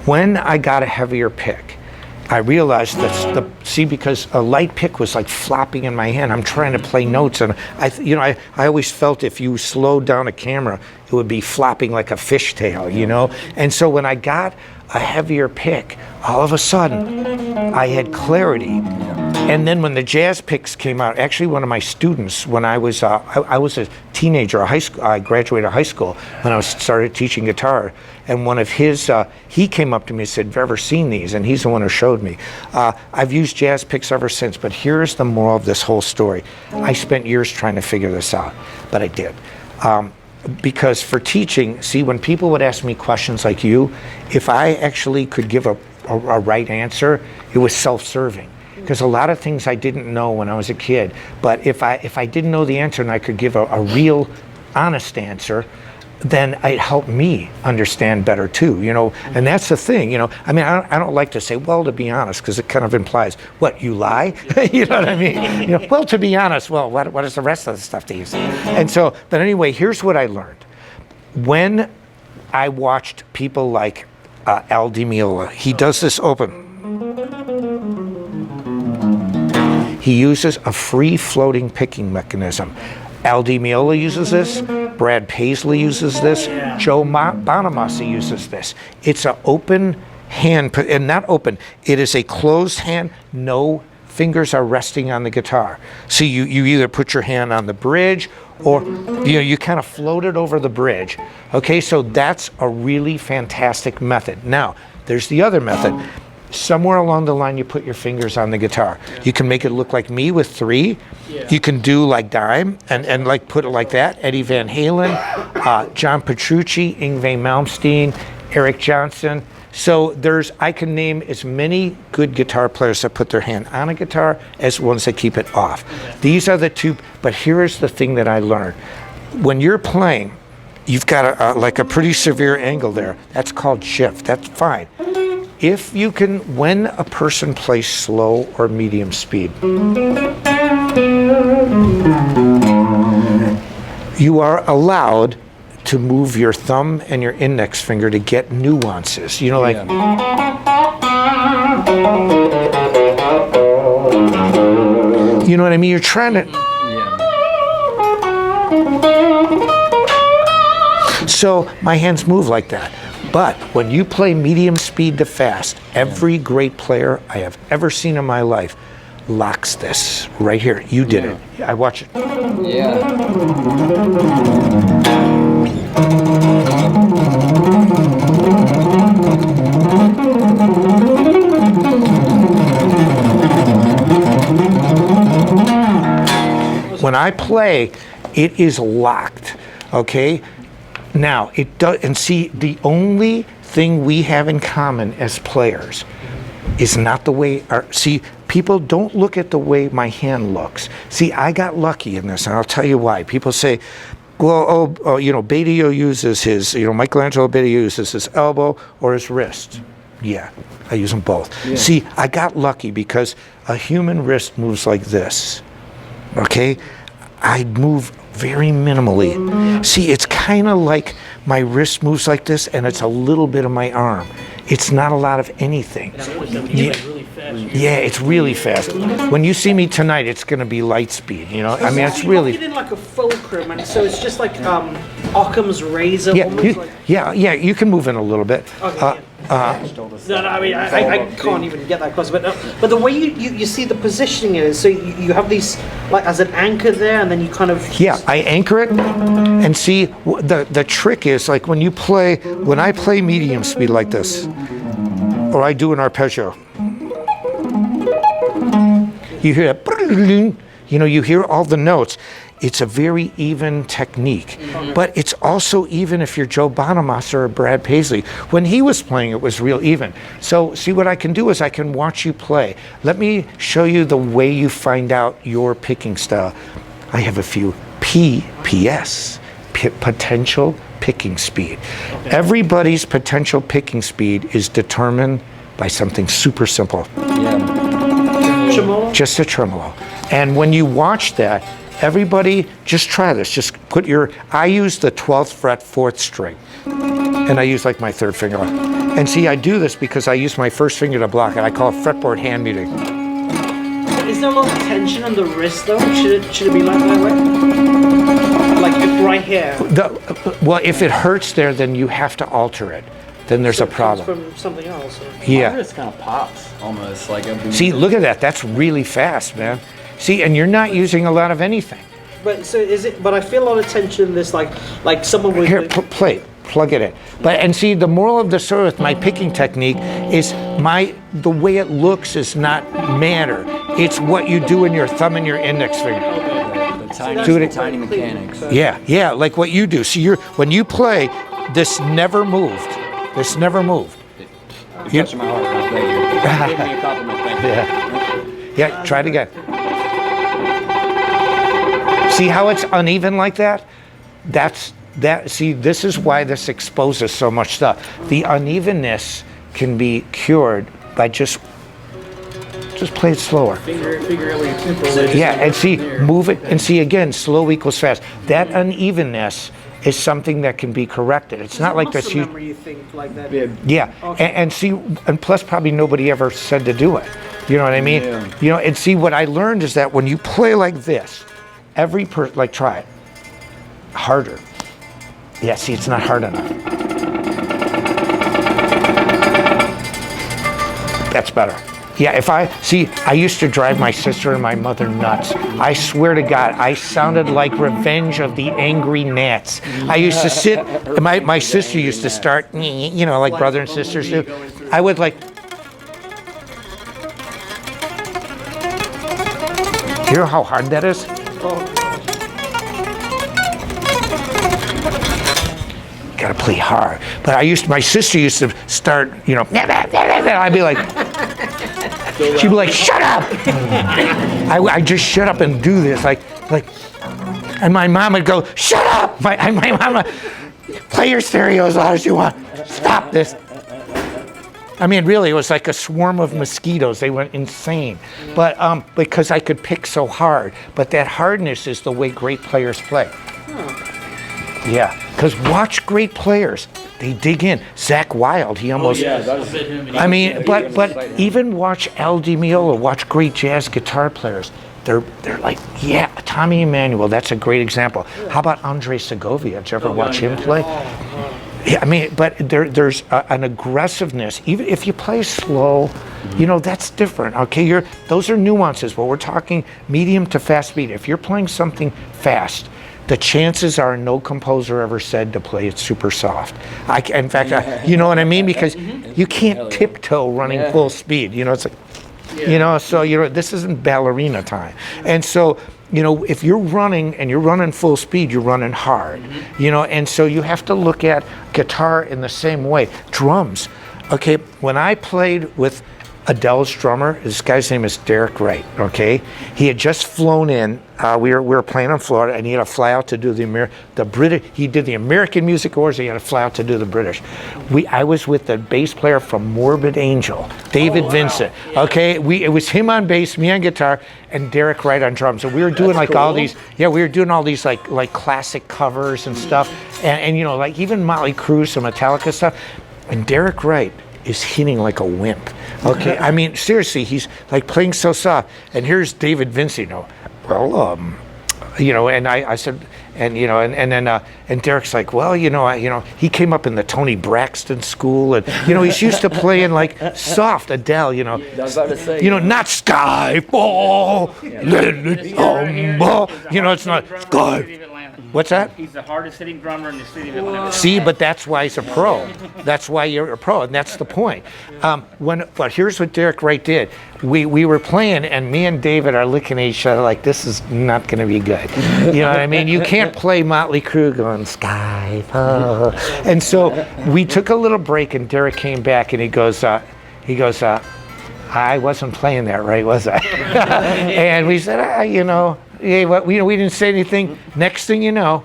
When I got a heavier pick, I realized that because a light pick was like flopping in my hand. I'm trying to play notes, and I always felt if you slowed down a camera, it would be flopping like a fishtail, you know. And so when I got a heavier pick, all of a sudden, I had clarity. And then when the jazz picks came out, actually one of my students, when I was a teenager, I graduated high school when I started teaching guitar, and one of his, he came up to me and said, "Have you ever seen these?" And he's the one who showed me. I've used jazz picks ever since, but here's the moral of this whole story. I spent years trying to figure this out, but I did. Because for teaching, see, when people would ask me questions like you, if I actually could give a right answer, it was self-serving. Because a lot of things I didn't know when I was a kid, but if I didn't know the answer and I could give a real, honest answer, then it helped me understand better too, you know. And that's the thing, you know. I mean, I don't like to say, well, to be honest, because it kind of implies, what, you lie? You know what I mean? You know, well, to be honest, well, what is the rest of the stuff that you say? And so, but anyway, here's what I learned. When I watched people like Olde Smiths, he does this open. He uses a free-floating picking mechanism. Olde Smiths uses this, Brad Paisley uses this, Joe Bonamassa uses this. It's an open hand, and not open, it is a closed hand, no fingers are resting on the guitar. So you either put your hand on the bridge or you kind of float it over the bridge. Okay, so that's a really fantastic method. Now, there's the other method. Somewhere along the line, you put your fingers on the guitar. You can make it look like me with 3. You can do like Dime and like put it like that. Eddie Van Halen, John Petrucci, Yngwie Malmsteen, Eric Johnson. So I can name as many good guitar players that put their hand on a guitar as ones that keep it off. These are the two, but here is the thing that I learned. When you're playing, you've got like a pretty severe angle there. That's called shift, that's fine. If you can, when a person plays slow or medium speed, you are allowed to move your thumb and your index finger to get nuances. You know, like, you know what I mean? You're trying to, so my hands move like that. But when you play medium speed to fast, every great player I have ever seen in my life locks this right here. You did it. I watch it. When I play, it is locked, okay? Now, it does, and see, the only thing we have in common as players is not the way see, people don't look at the way my hand looks. See, I got lucky in this, and I'll tell you why. People say, well, you know, Batio uses his, you know, Michelangelo Batio uses his elbow or his wrist. Yeah, I use them both. See, I got lucky because a human wrist moves like this, okay? I move very minimally. See, it's kind of like my wrist moves like this and it's a little bit of my arm. It's not a lot of anything. Yeah, it's really fast. When you see me tonight, it's going to be light speed, you know? I mean, it's really... You in like a fulcrum, and so it's just like Occam's razor. Yeah, you can move in a little bit. Okay, no, I mean, I can't even get that close. But the way you see the positioning is, so you have these, like, as an anchor there, and then you kind of... Yeah, I anchor it, and see, the trick is, like, when I play medium speed like this, or I do an arpeggio, you hear that, you know, you hear all the notes. It's a very even technique, but it's also even if you're Joe Bonamassa or Brad Paisley. When he was playing, it was real even. So see, what I can do is I can watch you play. Let me show you the way you find out your picking style. I have a few PPS, potential picking speed. Everybody's potential picking speed is determined by something super simple. Tremolo? Just a tremolo. And when you watch that, everybody, just try this. Just put I use the 12th fret 4th string. And I use like my 3rd finger. And see, I do this because I use my first finger to block it. I call it fretboard hand muting. Is there a lot of tension on the wrist though? Should it be like that way? Like if right here. Well, if it hurts there, then you have to alter it. Then there's a problem. From something else. Or? Yeah. My wrist kind of pops almost like. See, look at that. That's really fast, man. See, and you're not using a lot of anything. But so is it? But I feel a lot of tension in this, like someone with. Here, plug it in. But and see, the moral of the story with my picking technique is the way it looks is not matter. It's what you do in your thumb and your index finger. The tiny mechanics. Yeah, like what you do. See, when you play, this never moved. This never moved. You're touching my heart. Thank you. Give me a compliment. Thank you. Yeah, try it again. See how it's uneven like that? See, this is why this exposes so much stuff. The unevenness can be cured by just play it slower. Finger tempo. Yeah, and see, move it, and see again, slow equals fast. That unevenness is something that can be corrected. It's not like this. You think like that? Yeah, okay. and see, and plus probably nobody ever said to do it. You know what I mean? Yeah. You know, and see, what I learned is that when you play like this, every person, like try it, harder. Yeah, see, it's not hard enough. That's better. Yeah, I used to drive my sister and my mother nuts. I swear to God, I sounded like Revenge of the Angry Gnats. I used to sit, my sister used to start, you know, like brother and sisters do. I would like, you know how hard that is? Gotta play hard. But my sister used to start, you know, I'd be like, she'd be like, shut up! I just shut up and do this, like, and my mom would go, shut up! My mom would, play your stereo as loud as you want. Stop this. I mean, really, it was like a swarm of mosquitoes. They went insane. But because I could pick so hard. But that hardness is the way great players play. Yeah, because watch great players. They dig in. Zach Wilde, he almost. I mean, but even watch Al Di Meola, watch great jazz guitar players. They're like, yeah, Tommy Emmanuel, that's a great example. How about Andre Segovia? Did you ever watch him play? Yeah, I mean, but there's an aggressiveness. Even if you play slow, you know, that's different. Okay, those are nuances. But we're talking medium to fast speed. If you're playing something fast, the chances are no composer ever said to play it super soft. In fact, you know what I mean? Because you can't tiptoe running full speed. You know, it's like, you know, so this isn't ballerina time. And so, you know, if you're running and you're running full speed, you're running hard. You know, and so you have to look at guitar in the same way. Drums. Okay, when I played with Adele's drummer, this guy's name is Derek Wright, okay? He had just flown in. We were playing in Florida, and he had to fly out to do the British. He did the American Music Awards. He had to fly out to do the British. I was with the bass player from Morbid Angel, David Vincent. Yeah. Okay, it was him on bass, me on guitar, and Derek Wright on drums. So we were doing all these. Yeah, we were doing all these like classic covers and stuff, and you know, like even Motley Crue, some Metallica stuff, and Derek Wright is hitting like a wimp. Okay, I mean, seriously, he's like playing so soft. And here's David Vincent, you know, and I said, and you know, and then and Derek's like, well, he came up in the Tony Braxton school, and you know, he's used to playing like soft Adele, you know, I was about to say, not Skyfall, you know, it's not Sky. What's that? He's the hardest hitting drummer in the city of Atlanta. See, but that's why he's a pro. That's why you're a pro, and that's the point. But here's what Derek Wright did. We were playing, and me and David are looking at each other like, this is not going to be good. You know what I mean? You can't play Motley Crue going, Sky. And so we took a little break, and Derek came back, and he goes, I wasn't playing that right, was I? And we said, you know, hey, we didn't say anything. Next thing you know,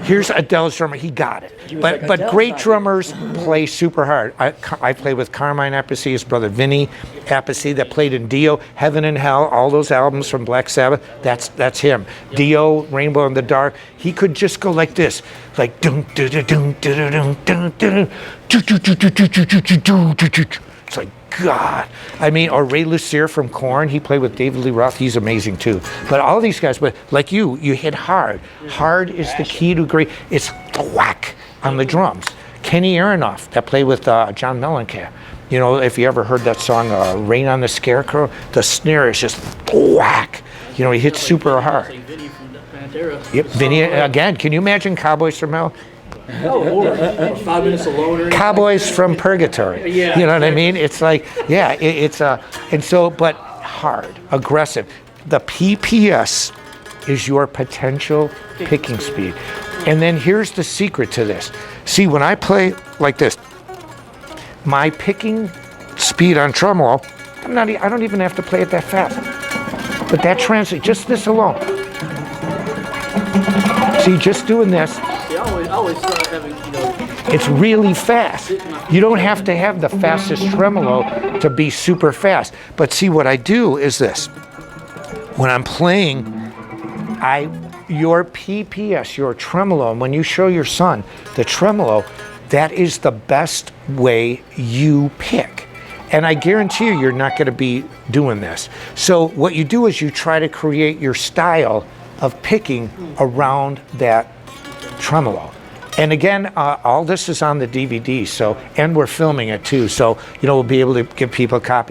Here's Adele's drummer. He got it. But great drummers play super hard. I played with Carmine Appice, his brother Vinny Appice, that played in Dio, Heaven and Hell, all those albums from Black Sabbath. That's him. Dio, Rainbow in the Dark. He could just go like this, like dun dun dun dun dun dun dun dun. It's like, God. I mean, or Ray Lucier from Korn, he played with David Lee Roth, he's amazing too. But all these guys, but like you hit hard. Hard is the key to great, it's whack on the drums. Kenny Aronoff, that played with John Mellencamp. You know, if you ever heard that song, Rain on the Scarecrow, the snare is just whack. You know, he hits super hard. Yep, Vinny, again, can you imagine Cowboys from Hell? 5 minutes alone. Cowboys from Purgatory. Yeah. You know what I mean? It's like, yeah, it's and so, but hard, aggressive. The PPS is your potential picking speed. And then here's the secret to this. See, when I play like this, my picking speed on tremolo, I don't even have to play it that fast. But that translates, just this alone. See, just doing this, I always start having, it's really fast. You don't have to have the fastest tremolo to be super fast. But see, what I do is this. When I'm playing, your PPS, your tremolo, and when you show your son the tremolo, that is the best way you pick. And I guarantee you're not going to be doing this. So what you do is you try to create your style of picking around that tremolo. And again, all this is on the DVD, so, and we're filming it too, so we'll be able to give people copies.